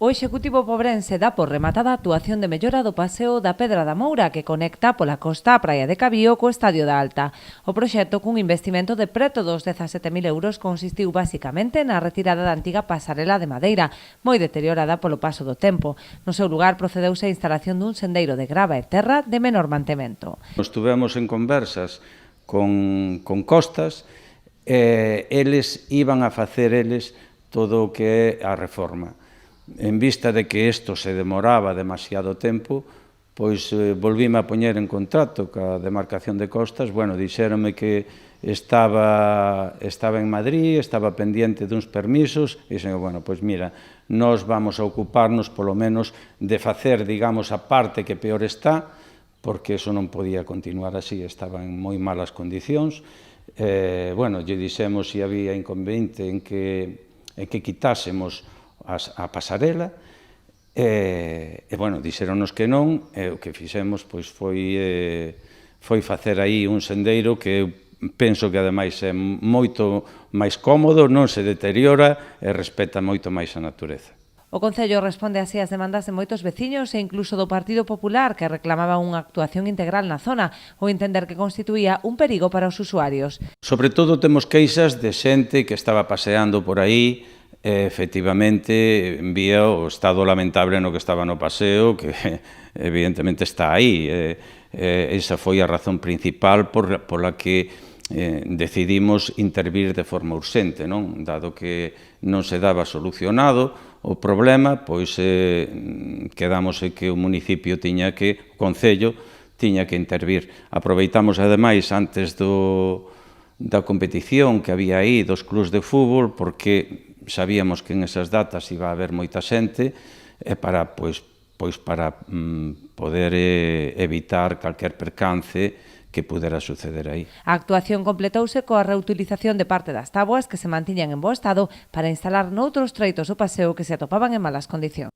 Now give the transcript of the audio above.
O Executivo pobrense dá por rematada a actuación de mellora do paseo da Pedra da Moura que conecta pola costa a Praia de Cabío co Estadio da Alta. O proxecto, cun investimento de preto dos 17.000 euros, consistiu basicamente na retirada da antiga pasarela de madeira, moi deteriorada polo paso do tempo. No seu lugar procedeuse a instalación dun sendeiro de grava e terra de menor mantemento. Estivemos en conversas con Costas e eles iban a facer todo o que é a reforma. En vista de que isto se demoraba demasiado tempo, pois volvíme a poñer en contacto ca demarcación de Costas. Bueno, dixéronme que estaba en Madrid, estaba pendiente duns permisos, e dixen, bueno, pois mira, nós vamos a ocuparnos polo menos de facer, digamos, a parte que peor está, porque eso non podía continuar así, estaba en moi malas condicións. Bueno, lle dixemos se había inconveniente en que quitásemos a pasarela, bueno, dixéronnos que non, e o que fixemos pois foi facer aí un sendeiro que penso que ademais é moito máis cómodo, non se deteriora e respeta moito máis a natureza. O Concello responde así ás demandas de moitos veciños e incluso do Partido Popular, que reclamaba unha actuación integral na zona, ou entender que constituía un perigo para os usuarios. Sobre todo temos queixas de xente que estaba paseando por aí, efectivamente vía o estado lamentable no que estaba no paseo, que evidentemente está aí. Esa foi a razón principal pola que decidimos intervir de forma urxente, non? Dado que non se daba solucionado o problema, pois quedamos en que o municipio o Concello tiña que intervir. Aproveitamos ademais antes da competición que había aí dos clubs de fútbol, porque sabíamos que en esas datas iba a haber moita xente para poder evitar calquer percance que pudera suceder aí. A actuación completouse coa reutilización de parte das táboas que se mantiñan en bo estado para instalar noutros treitos do paseo que se atopaban en malas condicións.